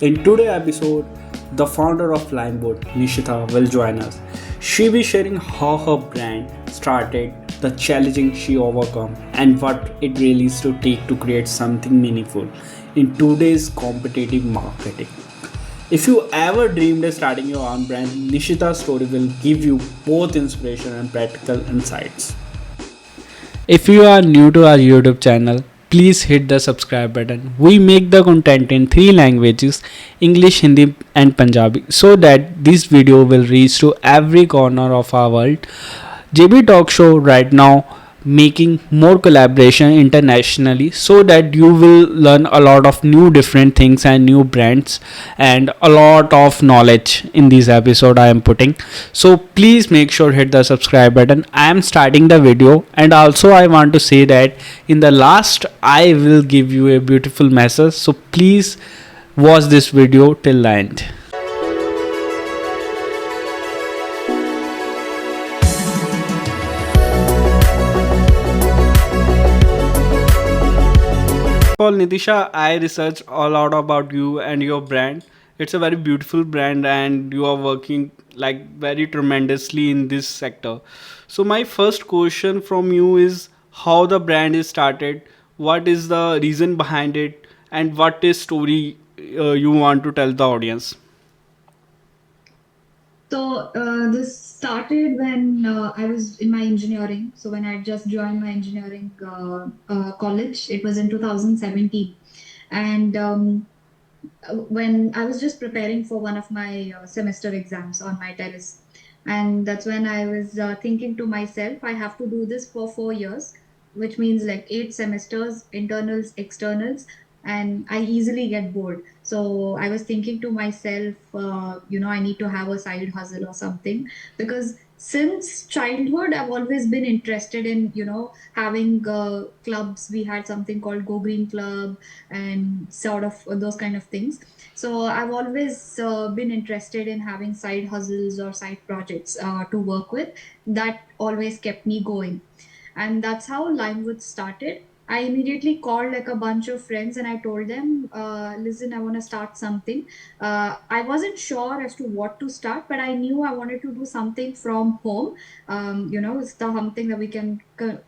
In today's episode, the founder of Limewood, Nishita, will join us. She will be sharing how her brand started, the challenging she overcome, and what it really is to take to create something meaningful in today's competitive marketing. If you ever dreamed of starting your own brand, Nishita's story will give you both inspiration and practical insights. If you are new to our YouTube channel, please hit the subscribe button. We make the content in three languages, English, Hindi, and Punjabi, so that this video will reach to every corner of our world. JB Talk Show right now making more collaboration internationally so that you will learn a lot of new different things and new brands and a lot of knowledge in this episode I am putting. So please make sure hit the subscribe button. I am starting the video, and also I want to say that in the last I will give you a beautiful message, so please watch this video till the end. Paul, Nitisha, I researched a lot about you and your brand. It's a very beautiful brand, and you are working like very tremendously in this sector. So my first question from you is how the brand is started, what is the reason behind it, and what is story you want to tell the audience. This started when I was in my engineering. So when I just joined my engineering college, it was in 2017, and when I was just preparing for one of my semester exams on my tennis, and that's when I was thinking to myself, I have to do this for 4 years, which means like 8 semesters, internals, externals, and I easily get bored. So I was thinking to myself, I need to have a side hustle or something, because since childhood I've always been interested in having clubs. We had something called Go Green Club and sort of those kind of things. So I've always been interested in having side hustles or side projects to work with. That always kept me going, and that's how Limewood started. I immediately called like a bunch of friends and I told them, listen, I want to start something. I wasn't sure as to what to start, but I knew I wanted to do something from home. It's the something that we can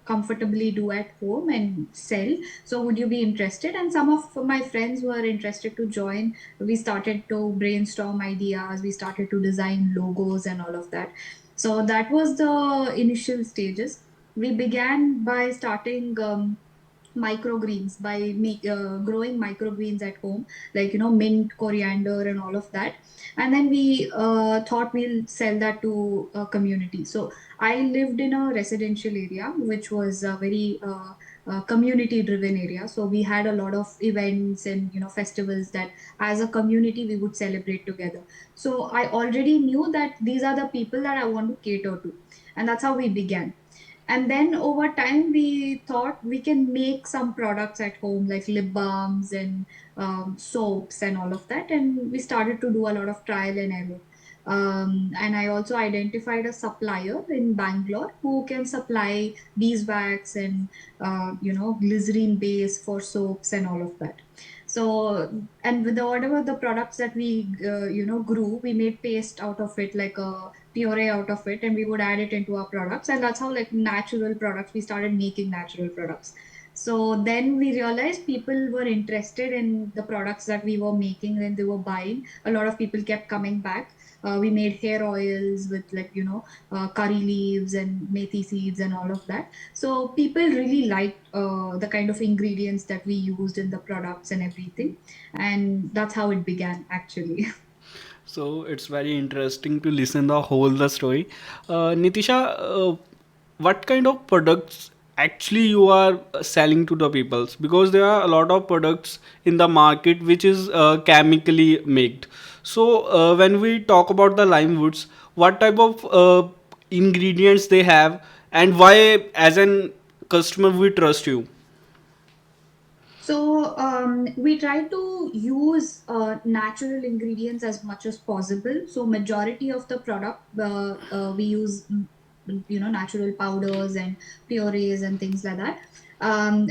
comfortably do at home and sell. So would you be interested? And some of my friends were interested to join. We started to brainstorm ideas. We started to design logos and all of that. So that was the initial stages. We began by starting microgreens, by growing microgreens at home, like mint, coriander, and all of that. And then we thought we'll sell that to a community. So I lived in a residential area, which was a very community driven area. So we had a lot of events and festivals that as a community we would celebrate together. So I already knew that these are the people that I want to cater to, and that's how we began. And then over time we thought we can make some products at home, like lip balms and soaps and all of that, and we started to do a lot of trial and error. And I also identified a supplier in Bangalore who can supply beeswax and glycerine base for soaps and all of that. So, and with whatever the products that we grew, we made paste out of it, like a puree out of it, and we would add it into our products. And that's how, like, natural products, we started making natural products. So then we realized people were interested in the products that we were making and they were buying. A lot of people kept coming back. We made hair oils with, like, curry leaves and methi seeds and all of that. So people really liked the kind of ingredients that we used in the products and everything. And that's how it began, actually. So it's very interesting to listen the whole the story. Nitisha, what kind of products actually you are selling to the peoples? Because there are a lot of products in the market which is chemically made. So when we talk about the lime woods, what type of ingredients they have, and why as an customer we trust you? So we try to use natural ingredients as much as possible. So majority of the product we use, natural powders and purees and things like that.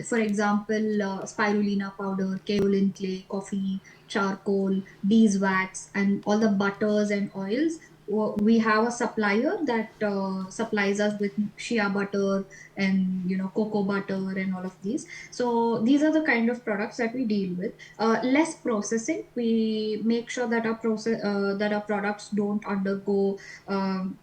For example, spirulina powder, kaolin clay, coffee, charcoal, beeswax, and all the butters and oils. We have a supplier that supplies us with shea butter and cocoa butter and all of these. So these are the kind of products that we deal with. Less processing. We make sure that our products don't undergo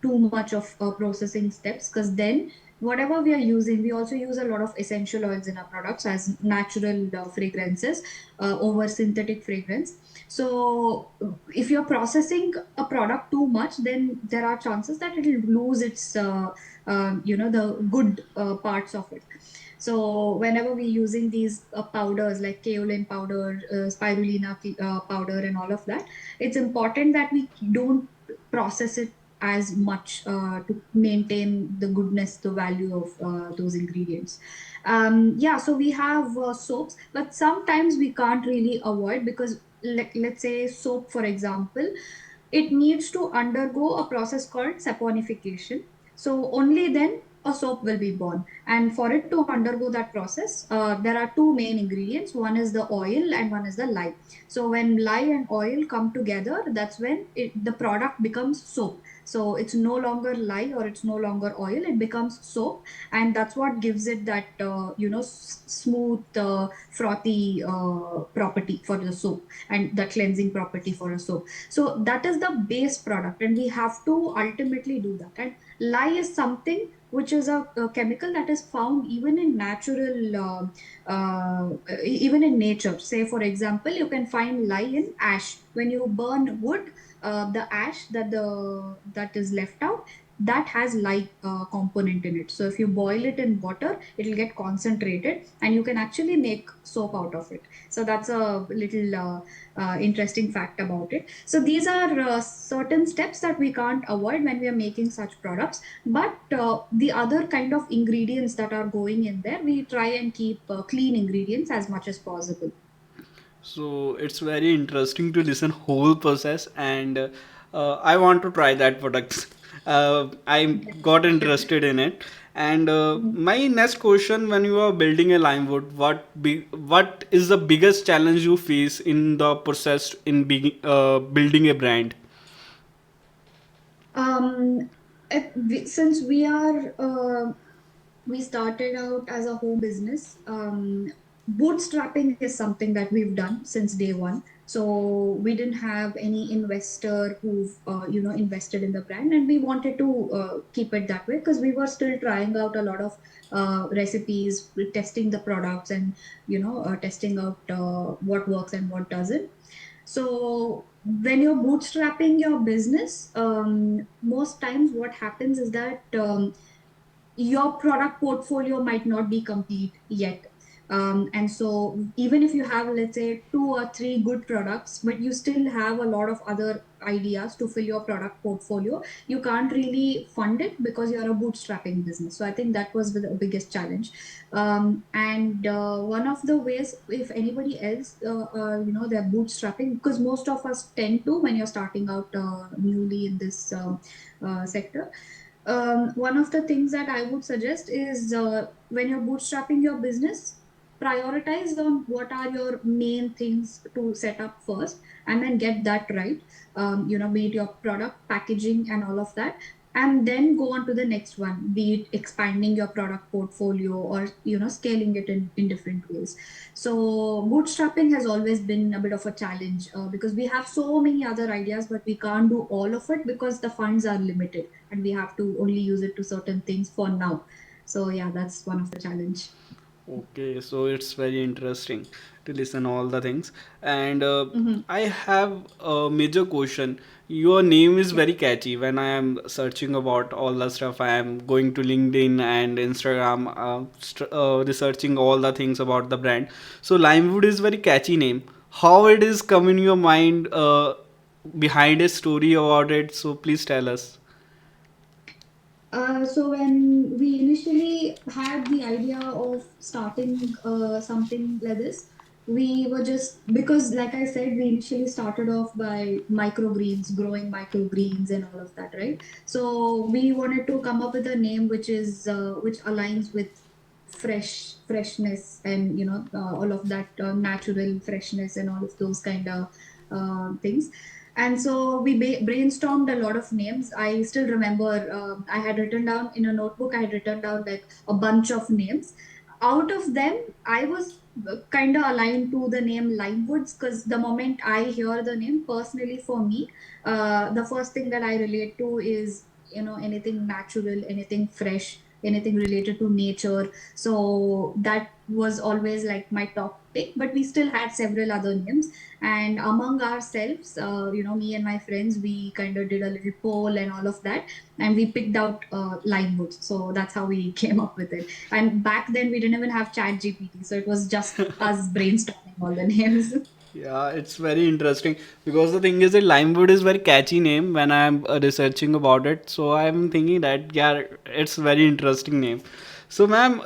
too much of processing steps, because then whatever we are using, we also use a lot of essential oils in our products as natural fragrances over synthetic fragrance. So if you're processing a product too much, then there are chances that it will lose its the good parts of it. So whenever we're using these powders like kaolin powder, spirulina powder, and all of that, it's important that we don't process it as much to maintain the goodness, the value of those ingredients. Yeah, so we have soaps, but sometimes we can't really avoid, because let's say soap, for example, it needs to undergo a process called saponification. So only then a soap will be born. And for it to undergo that process, there are two main ingredients. One is the oil and one is the lye. So when lye and oil come together, that's when the product becomes soap. So it's no longer lye or it's no longer oil, it becomes soap. And that's what gives it that, smooth, frothy property for the soap, and the cleansing property for a soap. So that is the base product, and we have to ultimately do that. And lye is something which is a chemical that is found even in natural, even in nature. Say, for example, you can find lye in ash. When you burn wood, the ash that is left out, that has lye component in it. So if you boil it in water, it will get concentrated, and you can actually make soap out of it. So that's a little interesting fact about it. So these are certain steps that we can't avoid when we are making such products. But the other kind of ingredients that are going in there, we try and keep clean ingredients as much as possible. So it's very interesting to listen whole process, and I want to try that product. I got interested in it. And Mhm. my next question: when you are building a Limewood, what is the biggest challenge you face in the process in building a brand? Um, since we started out as a home business. Bootstrapping is something that we've done since day one. So we didn't have any investor who've invested in the brand, and we wanted to keep it that way, because we were still trying out a lot of recipes, testing the products, and testing out what works and what doesn't. So when you're bootstrapping your business, most times what happens is that your product portfolio might not be complete yet. And so even if you have, let's say, two or three good products, but you still have a lot of other ideas to fill your product portfolio, you can't really fund it because you're a bootstrapping business. So I think that was the biggest challenge. And one of the ways, if anybody else, they're bootstrapping, because most of us tend to, when you're starting out newly in this sector, one of the things that I would suggest is, when you're bootstrapping your business, prioritize on what are your main things to set up first, and then get that right. Be it your product, packaging, and all of that. And then go on to the next one, be it expanding your product portfolio, or scaling it in different ways. So bootstrapping has always been a bit of a challenge, because we have so many other ideas, but we can't do all of it because the funds are limited, and we have to only use it to certain things for now. So yeah, that's one of the challenge. Okay, so it's very interesting to listen all the things. And Hmm. I have a major question. Your name is Yeah. very catchy. When I am searching about all the stuff, I am going to LinkedIn and Instagram, researching all the things about the brand. So Limewood is very catchy name. How it is come in your mind, behind a story about it? So please tell us. So when we initially had the idea of starting something like this, we were just, because like I said, we initially started off by microgreens, growing microgreens and all of that, right? So we wanted to come up with a name which aligns with freshness, and all of that natural freshness and all of those kind of things. And so we brainstormed a lot of names. I still remember, I had written down in a notebook, I had written down like a bunch of names. Out of them, I was kind of aligned to the name Limewoods, because the moment I hear the name, personally for me, the first thing that I relate to is anything natural, anything fresh, anything related to nature. So that was always like my top pick, but we still had several other names. And among ourselves, me and my friends, we kind of did a little poll and all of that, and we picked out Limewoods. So that's how we came up with it. And back then we didn't even have Chat GPT, so it was just us brainstorming all the names. Yeah, it's very interesting because the thing is that Limewood is very catchy name when I'm researching about it. So I'm thinking that yeah, it's very interesting name. So ma'am,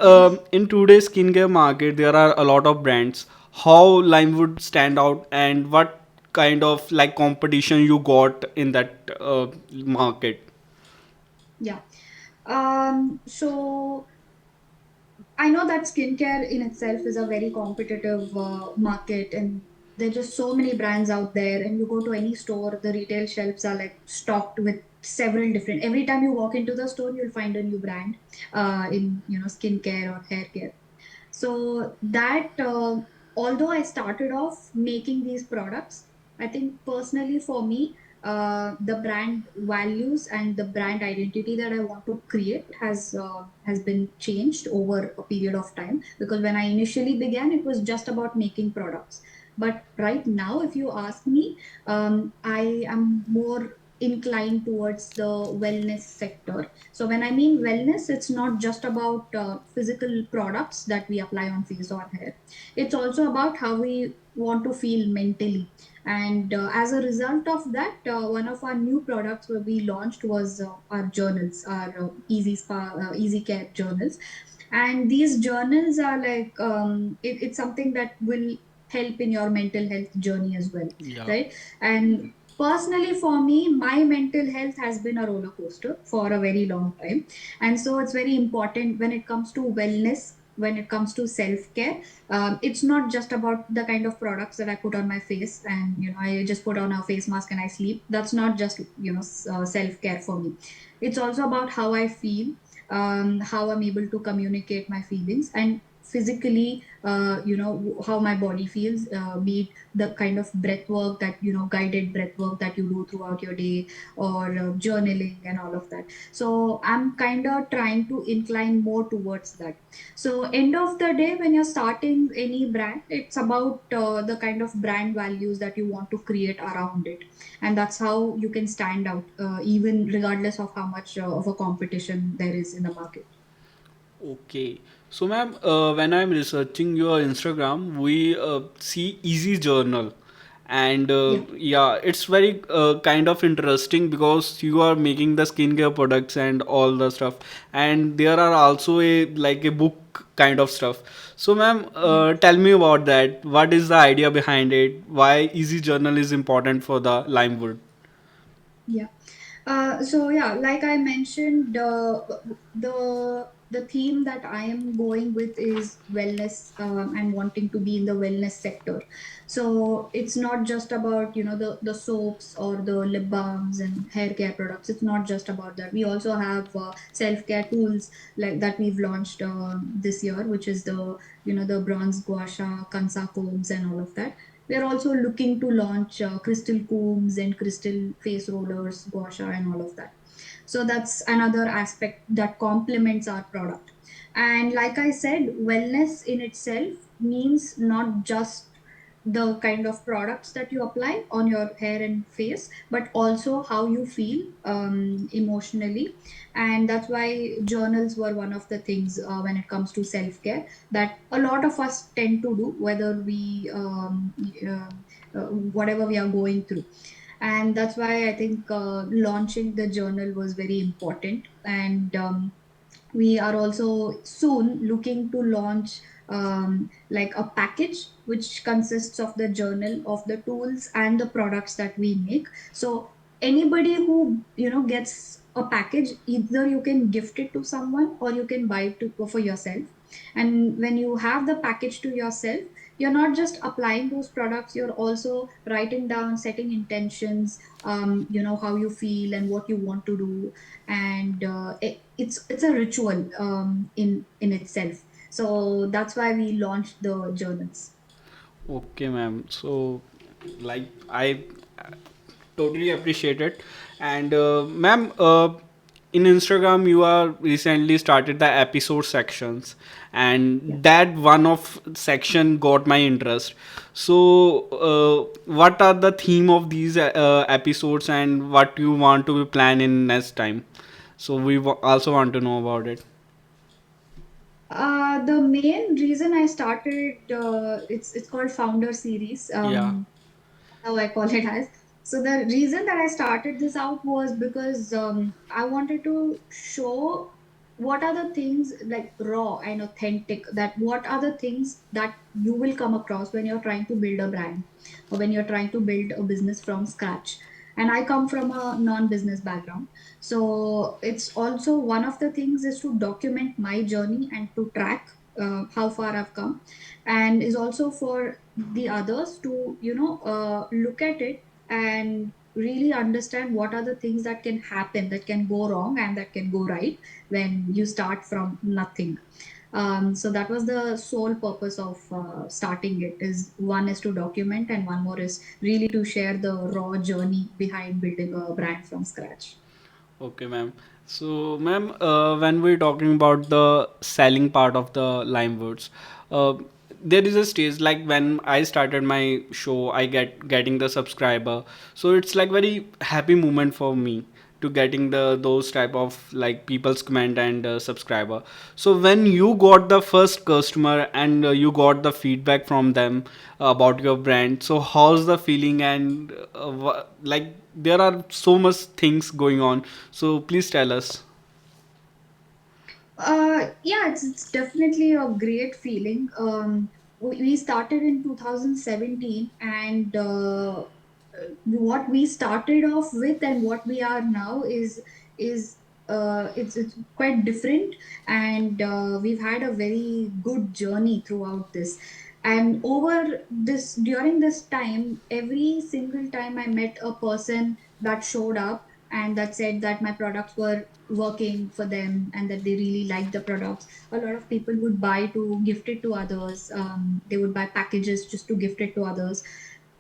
in today's skincare market, there are a lot of brands. How Limewood stand out, and what kind of like competition you got in that market? Yeah. So I know that skincare in itself is a very competitive market, and there are just so many brands out there. And you go to any store, the retail shelves are like stocked with several different. Every time you walk into the store, you'll find a new brand in skincare or hair care. So that, although I started off making these products, I think personally for me, the brand values and the brand identity that I want to create has been changed over a period of time. Because when I initially began, it was just about making products. But right now, if you ask me, I am more inclined towards the wellness sector. So when I mean wellness, it's not just about physical products that we apply on face or hair. It's also about how we want to feel mentally. And as a result of that, one of our new products where we launched was our journals, our Easy Spa, Easy Care journals. And these journals are like, it's something that will help in your mental health journey as well, Yeah. right? And personally for me, my mental health has been a roller coaster for a very long time. And so it's very important when it comes to wellness, when it comes to self-care. It's not just about the kind of products that I put on my face, and I just put on a face mask and I sleep. That's not just self-care for me. It's also about how I feel, how I'm able to communicate my feelings, and physically, how my body feels, be it the kind of breath work that guided breath work that you do throughout your day, or journaling and all of that. So I'm kind of trying to incline more towards that. So end of the day, when you're starting any brand, it's about the kind of brand values that you want to create around it, and that's how you can stand out, even regardless of how much of a competition there is in the market. Okay. So, ma'am, when I'm researching your Instagram, we see Easy Journal. And Yeah. yeah, it's very kind of interesting because you are making the skincare products and all the stuff. And there are also a like a book kind of stuff. So, ma'am, Yeah. tell me about that. What is the idea behind it? Why Easy Journal is important for the Limewood? Yeah. So yeah, like I mentioned, the theme that I am going with is wellness, and wanting to be in the wellness sector. So it's not just about the soaps or the lip balms and hair care products. It's not just about that. We also have self care tools like that we've launched this year, which is the bronze gua sha, Kansa combs, and all of that. We are also looking to launch crystal combs and crystal face rollers, gua sha, and all of that. So that's another aspect that complements our product. And like I said, wellness in itself means not just the kind of products that you apply on your hair and face, but also how you feel emotionally. And that's why journals were one of the things, when it comes to self care, that a lot of us tend to do, whether we whatever we are going through. And that's why I think launching the journal was very important. And we are also soon looking to launch like a package which consists of the journal, of the tools and the products that we make. So anybody who gets a package, either you can gift it to someone or you can buy it for yourself. And when you have the package to yourself, you're not just applying those products, you're also writing down, setting intentions, how you feel and what you want to do. And it's a ritual in itself. So that's why we launched the journals. Okay, ma'am. So, like, I totally appreciate it. And, ma'am, in Instagram, you are recently started the episode sections, Yeah. and that one of section got my interest. So, what are the theme of these episodes, and what you want to plan in next time? So, we also want to know about it. The main reason I started, it's called Founder Series. Yeah. How I call it as. So the reason that I started this out was because I wanted to show what are the things like raw and authentic, that what are the things that you will come across when you're trying to build a brand or when you're trying to build a business from scratch. And I come from a non-business background. So it's also one of the things is to document my journey and to track how far I've come, and is also for the others to look at it and really understand what are the things that can happen, that can go wrong and that can go right when you start from nothing. So that was the sole purpose of starting it. Is one is to document and one more is really to share the raw journey behind building a brand from scratch. Okay, ma'am. So, ma'am, when we're talking about the selling part of the Limewords, uh, there is a stage like when I started my show, I getting the subscriber. So it's like very happy moment for me to getting the those type of like people's comment and subscriber. So when you got the first customer and you got the feedback from them about your brand, so how's the feeling? And like there are so much things going on, so please tell us. Yeah, it's definitely a great feeling. We started in 2017, and what we started off with and what we are now is it's quite different, and we've had a very good journey throughout this. And over this during this time, every single time I met a person that showed up and that said that my products were working for them and that they really liked the products, a lot of people would buy to gift it to others. They would buy packages just to gift it to others.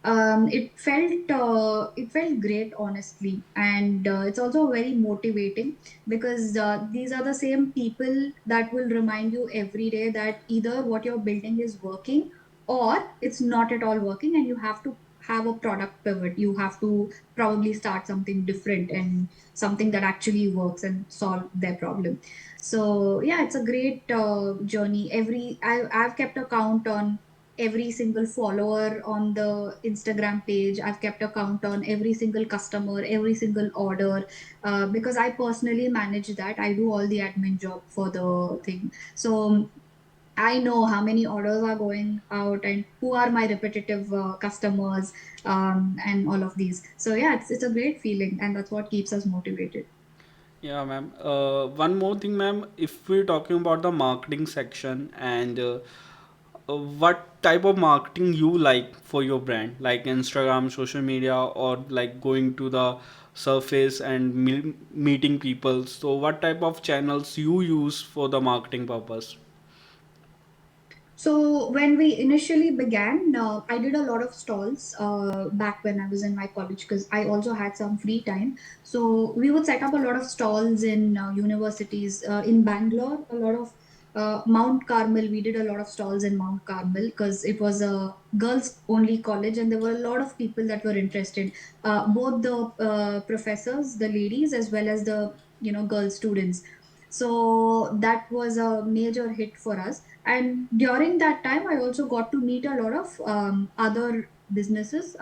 It felt great, honestly, and it's also very motivating because these are the same people that will remind you every day that either what you're building is working or it's not at all working, and you have to have a product pivot. You have to probably start something different and something that actually works and solve their problem. So yeah, it's a great journey. I've kept a count on every single follower on the Instagram page. I've kept a count on every single customer, every single order, because I personally manage that. I do all the admin job for the thing. So I know how many orders are going out and who are my repetitive customers, and all of these. So yeah, it's a great feeling, and that's what keeps us motivated. Yeah, ma'am. One more thing, ma'am. If we're talking about the marketing section, and what type of marketing you like for your brand, like Instagram, social media, or like going to the surface and meeting people. So, what type of channels you use for the marketing purpose? So when we initially began, I did a lot of stalls back when I was in my college because I also had some free time. So we would set up a lot of stalls in universities. In Bangalore, a lot of Mount Carmel. We did a lot of stalls in Mount Carmel because it was a girls-only college, and there were a lot of people that were interested. Both the professors, the ladies, as well as the girl students. So that was a major hit for us, and during that time I also got to meet a lot of other businesses,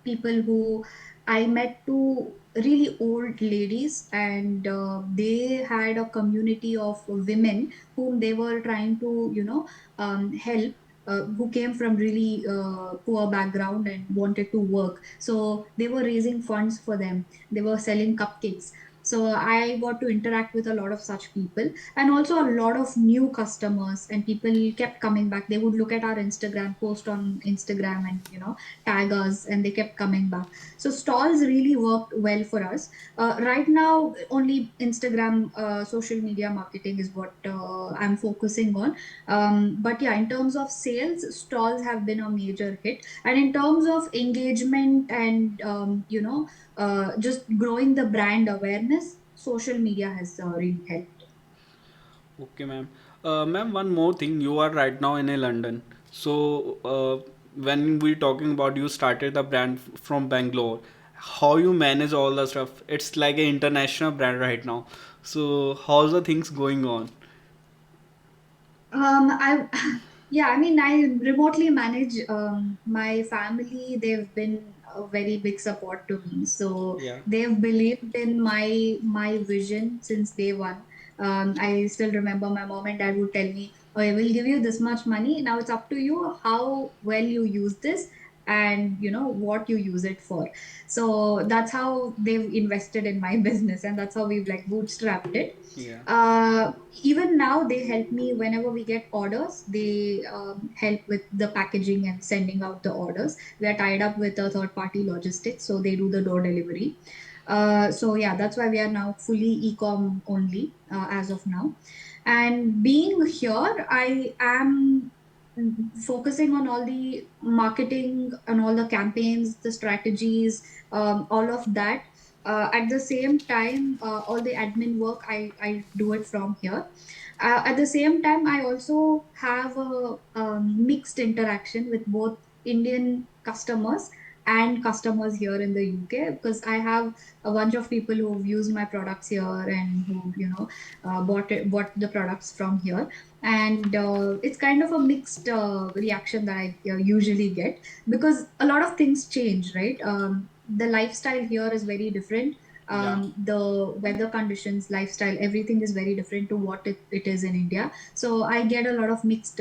people who I met, two really old ladies, and they had a community of women whom they were trying to help, who came from really poor background and wanted to work. So they were raising funds for them. They were selling cupcakes. So I got to interact with a lot of such people, and also a lot of new customers, and people kept coming back. They would look at our Instagram post on Instagram and tag us, and they kept coming back. So stalls really worked well for us. Right now, only Instagram, social media marketing is what I'm focusing on. But yeah, in terms of sales, stalls have been a major hit. And in terms of engagement and just growing the brand awareness, social media has really helped. Okay, ma'am. Ma'am, one more thing. You are right now in a London. So, when we talking about you started the brand from Bangalore, how you manage all the stuff? It's like an international brand right now. So, how's the things going on? I yeah, I mean, I remotely manage my family. They've been a very big support to me. So Yeah. they've believed in my vision since day one. I still remember my mom and dad would tell me, "Okay, we'll give you this much money. Now it's up to you how well you use this and what you use it for." So that's how they've invested in my business, and that's how we've like bootstrapped it. Yeah. Even now they help me whenever we get orders. They help with the packaging and sending out the orders. We are tied up with a third party logistics, so they do the door delivery. So yeah, that's why we are now fully e-com only as of now. And being here, I am focusing on all the marketing and all the campaigns, the strategies, all of that. At the same time, all the admin work, I do it from here. At the same time, I also have a mixed interaction with both Indian customers and customers here in the UK, because I have a bunch of people who've used my products here and who bought the products from here. And it's kind of a mixed reaction that I usually get, because a lot of things change, right? The lifestyle here is very different. Yeah. The weather conditions, lifestyle, everything is very different to what it is in India. So I get a lot of mixed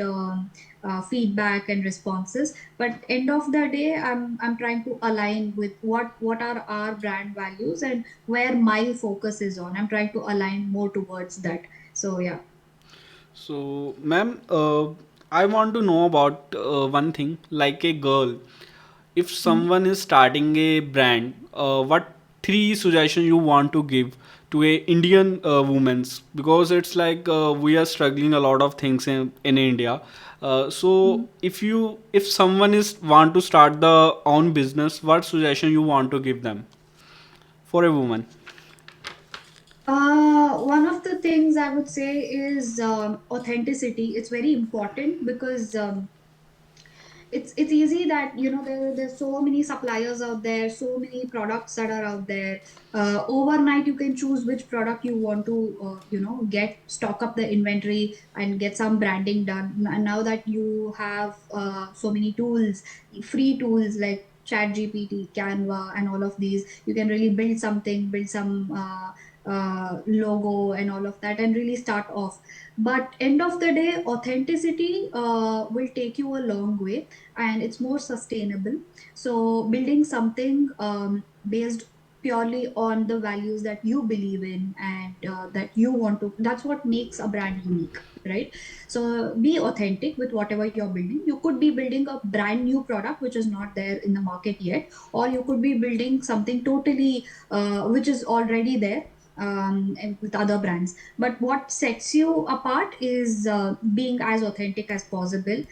feedback and responses. But end of the day, I'm trying to align with what are our brand values and where my focus is on. I'm trying to align more towards that. So yeah. So, ma'am, I want to know about one thing. Like a girl, if someone is starting a brand, what three suggestions you want to give to a Indian women's? Because it's like we are struggling a lot of things in India. So, if someone is want to start the own business, what suggestion you want to give them for a woman? One of the things I would say is authenticity. It's very important because it's easy that there's so many suppliers out there, so many products that are out there. Overnight, you can choose which product you want to get, stock up the inventory, and get some branding done. And now that you have so many tools, free tools like ChatGPT, Canva, and all of these, you can really build something, build some logo and all of that, and really start off. But end of the day, authenticity will take you a long way, and it's more sustainable. So building something based purely on the values that you believe in, and that you want to, that's what makes a brand unique, right? So be authentic with whatever you're building. You could be building a brand new product which is not there in the market yet, or you could be building something totally which is already there, and with other brands. But what sets you apart is being as authentic as possible,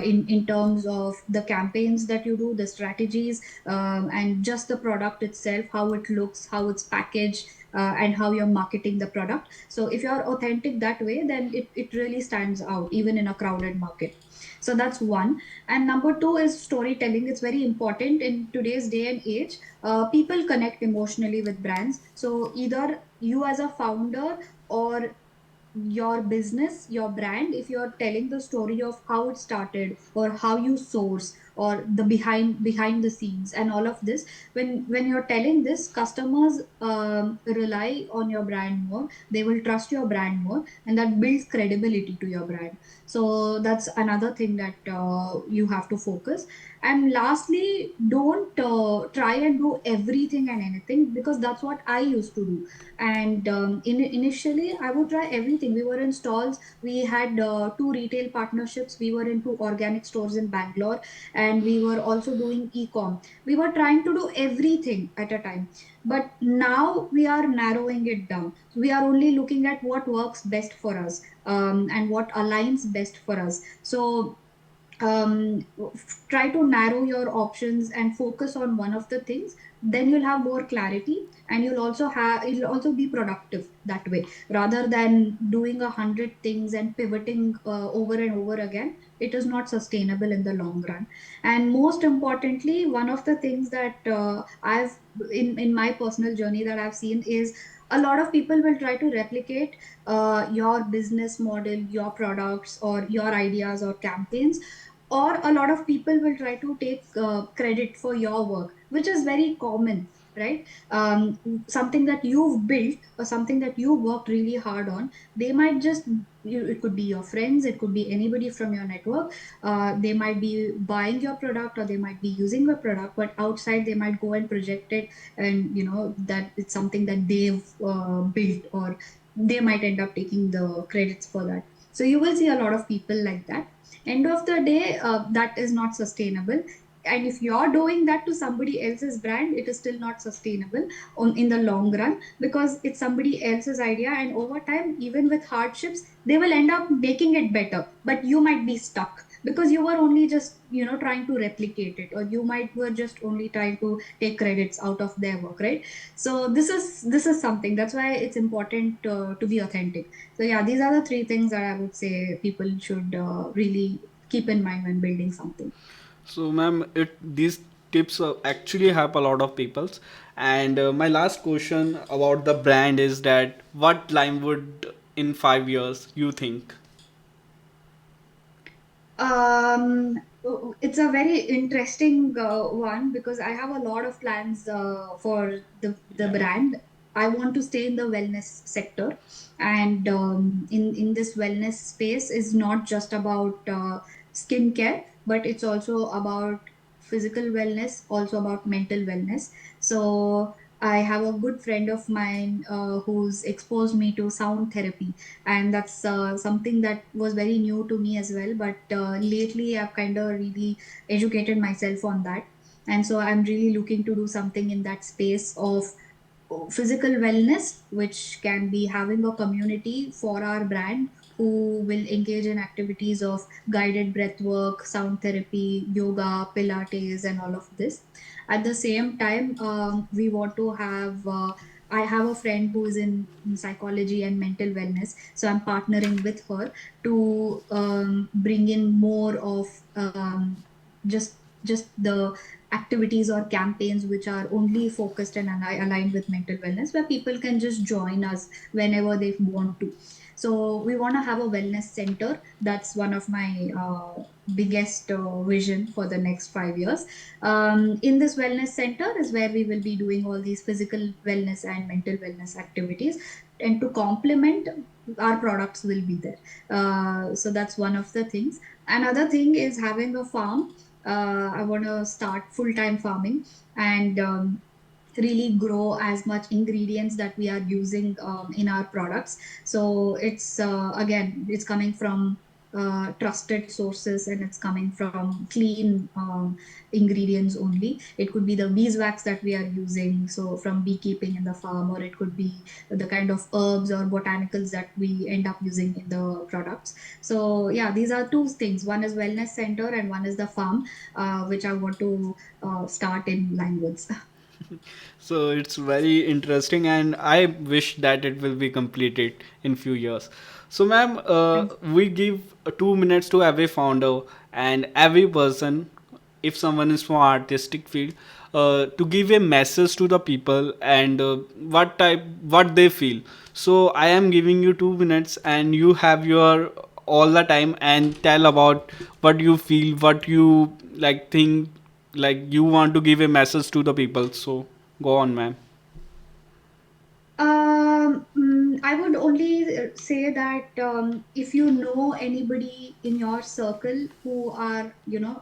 in terms of the campaigns that you do, the strategies, and just the product itself, how it looks, how it's packaged, and how you're marketing the product. So if you're authentic that way, then it really stands out even in a crowded market. So that's one. And number two is storytelling. It's very important in today's day and age. People connect emotionally with brands. So either you as a founder, or your business, your brand, if you're telling the story of how it started, or how you source, or the behind the scenes and all of this. When you're telling this, customers rely on your brand more, they will trust your brand more, and that builds credibility to your brand. So that's another thing that you have to focus. And lastly, don't try and do everything and anything, because that's what I used to do. And initially I would try everything. We were in stalls, we had two retail partnerships, we were into organic stores in Bangalore, and we were also doing e-com. We were trying to do everything at a time, but now we are narrowing it down. We are only looking at what works best for us, and what aligns best for us. So try to narrow your options and focus on one of the things. Then you'll have more clarity, and you'll also be productive that way, rather than doing 100 things and pivoting over and over again. It is not sustainable in the long run. And most importantly, one of the things that I've in my personal journey that I've seen is a lot of people will try to replicate your business model, your products, or your ideas or campaigns, or a lot of people will try to take credit for your work, which is very common, right? Something that you've built or something that you worked really hard on, they might just it could be your friends, it could be anybody from your network. They might be buying your product or they might be using your product, but outside they might go and project it, and that it's something that they've built, or they might end up taking the credits for that. So you will see a lot of people like that. End of the day, that is not sustainable. And if you're doing that to somebody else's brand, it is still not sustainable in the long run, because it's somebody else's idea, and over time, even with hardships, they will end up making it better, but you might be stuck because you were only just trying to replicate it, or you might were just only trying to take credits out of their work, right? So this is something, that's why it's important to be authentic. So yeah, these are the three things that I would say people should really keep in mind when building something. So, ma'am, it these tips actually help a lot of peoples. And my last question about the brand is that what Limewood in 5 years you think? Um, it's a very interesting one, because I have a lot of plans for the brand. I want to stay in the wellness sector, and in this wellness space is not just about skincare, but it's also about physical wellness, also about mental wellness. So I have a good friend of mine who's exposed me to sound therapy, and that's something that was very new to me as well, but lately I've kind of really educated myself on that. And so I'm really looking to do something in that space of physical wellness, which can be having a community for our brand who will engage in activities of guided breath work, sound therapy, yoga, pilates, and all of this. At the same time, we want to have I have a friend who is in psychology and mental wellness, so I'm partnering with her to bring in more of just the activities or campaigns which are only focused and aligned with mental wellness, where people can just join us whenever they want to. So we want to have a wellness center. That's one of my biggest vision for the next 5 years. In this wellness center is where we will be doing all these physical wellness and mental wellness activities, and to complement, our products will be there. So that's one of the things. Another thing is having a farm. I want to start full-time farming, and really grow as much ingredients that we are using in our products. So it's again, it's coming from trusted sources, and it's coming from clean ingredients only. It could be the beeswax that we are using, so from beekeeping in the farm, or it could be the kind of herbs or botanicals that we end up using in the products. So yeah, these are two things. One is wellness center, and one is the farm, which I want to start in Linewoods. So it's very interesting, and I wish that it will be completed in few years. So, ma'am, Thank we give 2 minutes to every founder and every person, if someone is from artistic field, to give a message to the people and what they feel. So I am giving you 2 minutes, and you have your all the time and tell about what you feel, what you like think, like you want to give a message to the people. So go on, ma'am. I would only say that if you know anybody in your circle who are,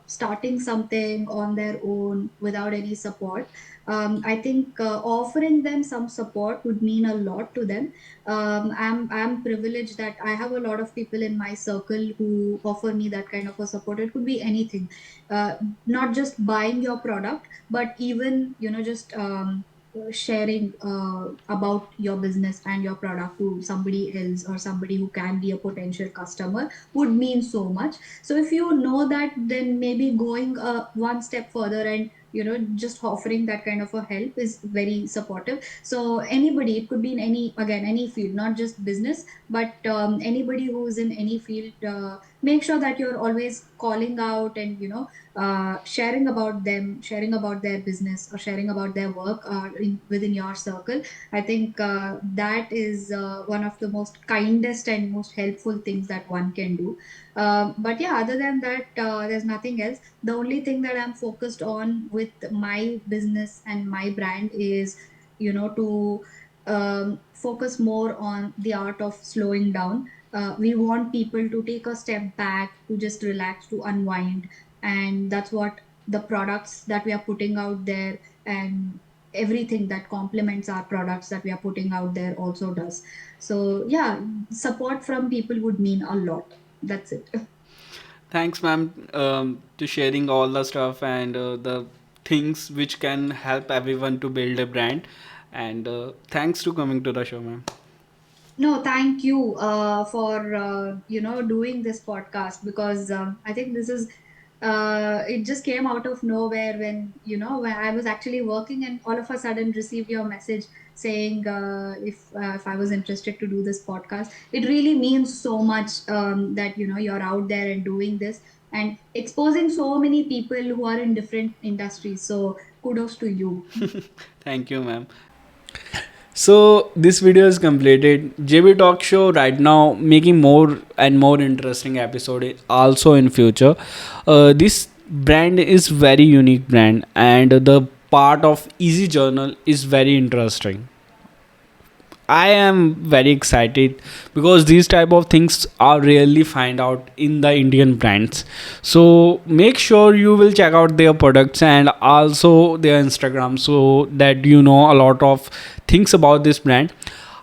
starting something on their own without any support, I think offering them some support would mean a lot to them. I'm privileged that I have a lot of people in my circle who offer me that kind of a support. It could be anything, uh, not just buying your product, but even, just sharing about your business and your product to somebody else or somebody who can be a potential customer would mean so much. So if you know that, then maybe going one step further and just offering that kind of a help is very supportive. So anybody, it could be in any field, not just business, but anybody who's in any field, make sure that you're always calling out and sharing about them, sharing about their business, or sharing about their work within your circle. I think that is one of the most kindest and most helpful things that one can do. But yeah, other than that, there's nothing else. The only thing that I'm focused on with my business and my brand is, to focus more on the art of slowing down. We want people to take a step back, to just relax, to unwind, and that's what the products that we are putting out there and everything that complements our products that we are putting out there also does. So yeah, support from people would mean a lot. That's it. Thanks, ma'am, to sharing all the stuff and the things which can help everyone to build a brand. And thanks to coming to the show, ma'am. No, thank you for doing this podcast, because I think this is it just came out of nowhere when when I was actually working and all of a sudden received your message saying if I was interested to do this podcast. It really means so much that you're out there and doing this and exposing so many people who are in different industries. So kudos to you. Thank you, ma'am. So this video is completed. JB Talk Show right now making more and more interesting episode also in future. This brand is very unique brand and the part of Easy Journal is very interesting. I am very excited because these type of things are rarely find out in the Indian brands. So make sure you will check out their products and also their Instagram so that you know a lot of things about this brand.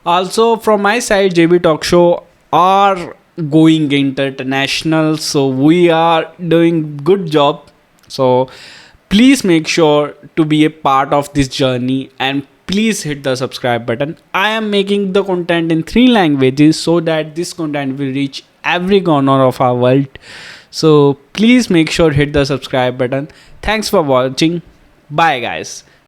Also from my side, JB Talk Show are going international, so we are doing good job. So please make sure to be a part of this journey and please hit the subscribe button. I am making the content in 3 languages so that this content will reach every corner of our world. So please make sure hit the subscribe button. Thanks for watching. Bye guys.